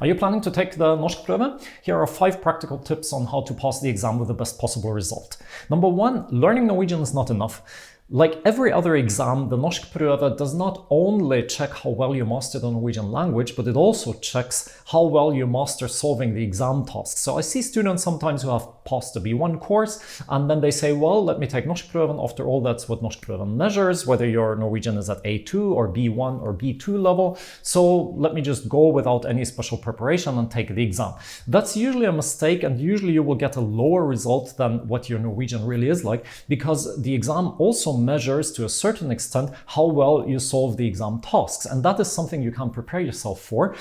Are you planning to take the Norskprøve? Here are 5 practical tips on how to pass the exam with the best possible result. Number 1, learning Norwegian is not enough. Like every other exam, the Norskprøve does not only check how well you master the Norwegian language, but it also checks how well you master solving the exam tasks. So I see students sometimes who have passed the B1 course, and then they say, well, let me take Norskprøven. After all, that's what Norskprøven measures, whether your Norwegian is at A2 or B1 or B2 level. So let me just go without any special preparation and take the exam. That's usually a mistake, and usually you will get a lower result than what your Norwegian really is like, because the exam also measures to a certain extent how well you solve the exam tasks, and that is something you can prepare yourself for.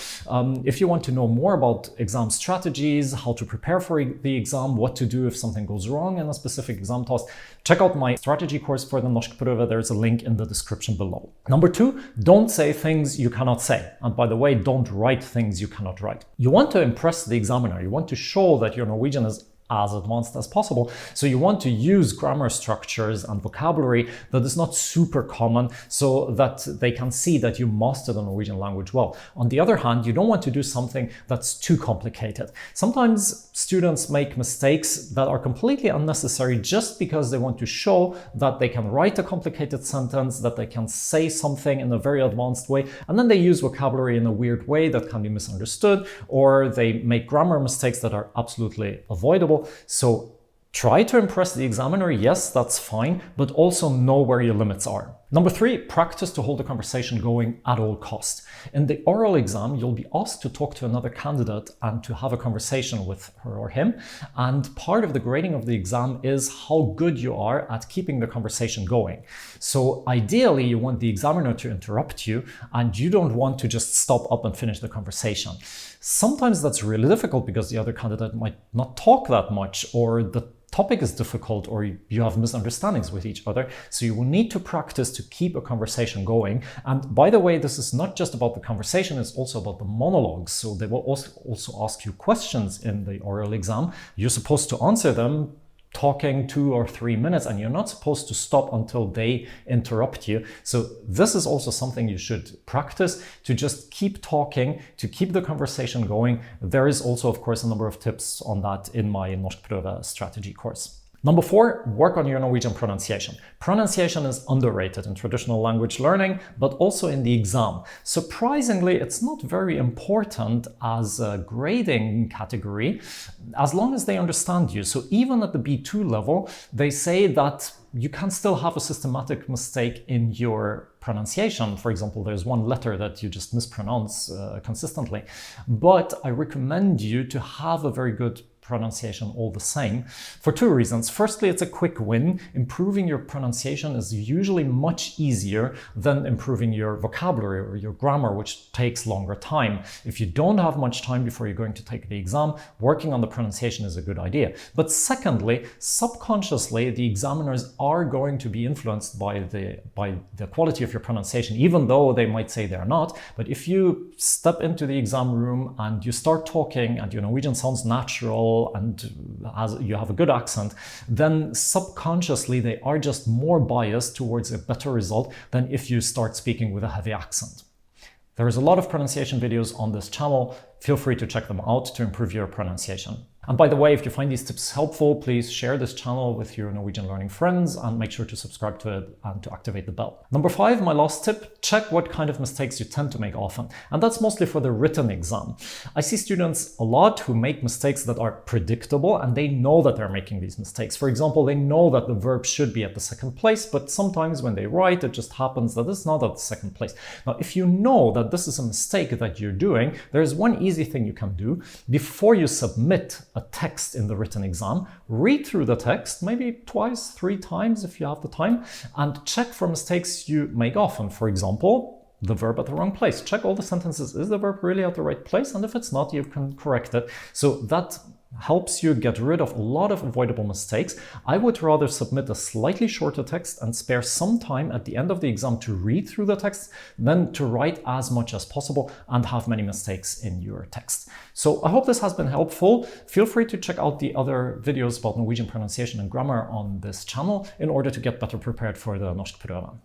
If you want to know more about exam strategies, how to prepare for the exam, what to do if something goes wrong in a specific exam task, check out my strategy course for the Norskprøve. There's a link in the description below. Number 2, don't say things you cannot say. And by the way, don't write things you cannot write. You want to impress the examiner. You want to show that your Norwegian is as advanced as possible. So you want to use grammar structures and vocabulary that is not super common, so that they can see that you master the Norwegian language well. On the other hand, you don't want to do something that's too complicated. Sometimes students make mistakes that are completely unnecessary just because they want to show that they can write a complicated sentence, that they can say something in a very advanced way, and then they use vocabulary in a weird way that can be misunderstood, or they make grammar mistakes that are absolutely avoidable. So try to impress the examiner, yes, that's fine, but also know where your limits are. Number 3, practice to hold the conversation going at all costs. In the oral exam, you'll be asked to talk to another candidate and to have a conversation with her or him. And part of the grading of the exam is how good you are at keeping the conversation going. So ideally, you want the examiner to interrupt you, and you don't want to just stop up and finish the conversation. Sometimes that's really difficult because the other candidate might not talk that much, or the topic is difficult, or you have misunderstandings with each other. So you will need to practice to keep a conversation going. And by the way, this is not just about the conversation, it's also about the monologues. So they will also ask you questions in the oral exam. You're supposed to answer them talking 2 or 3 minutes, and you're not supposed to stop until they interrupt you. So this is also something you should practice, to just keep talking, to keep the conversation going. There is also, of course, a number of tips on that in my Norskprøve strategy course. Number 4, work on your Norwegian pronunciation. Pronunciation is underrated in traditional language learning, but also in the exam. Surprisingly, it's not very important as a grading category, as long as they understand you. So even at the B2 level, they say that you can still have a systematic mistake in your pronunciation. For example, there's one letter that you just mispronounce consistently. But I recommend you to have a very good pronunciation all the same, for 2 reasons. Firstly, it's a quick win. Improving your pronunciation is usually much easier than improving your vocabulary or your grammar, which takes longer time. If you don't have much time before you're going to take the exam, working on the pronunciation is a good idea. But secondly, subconsciously, the examiners are going to be influenced by the quality of your pronunciation, even though they might say they're not. But if you step into the exam room and you start talking and your Norwegian sounds natural, and as you have a good accent, then subconsciously they are just more biased towards a better result than if you start speaking with a heavy accent. There is a lot of pronunciation videos on this channel. Feel free to check them out to improve your pronunciation. And by the way, if you find these tips helpful, please share this channel with your Norwegian learning friends and make sure to subscribe to it and to activate the bell. Number 5, my last tip, check what kind of mistakes you tend to make often. And that's mostly for the written exam. I see students a lot who make mistakes that are predictable, and they know that they're making these mistakes. For example, they know that the verb should be at the 2nd place, but sometimes when they write, it just happens that it's not at the 2nd place. Now, if you know that this is a mistake that you're doing, there's one easy thing you can do. Before you submit a text in the written exam, read through the text, maybe 2, 3 times if you have the time, and check for mistakes you make often. For example, the verb at the wrong place. Check all the sentences. Is the verb really at the right place? And if it's not, you can correct it. So that helps you get rid of a lot of avoidable mistakes. I would rather submit a slightly shorter text and spare some time at the end of the exam to read through the text than to write as much as possible and have many mistakes in your text. So I hope this has been helpful. Feel free to check out the other videos about Norwegian pronunciation and grammar on this channel in order to get better prepared for the Norskprøven.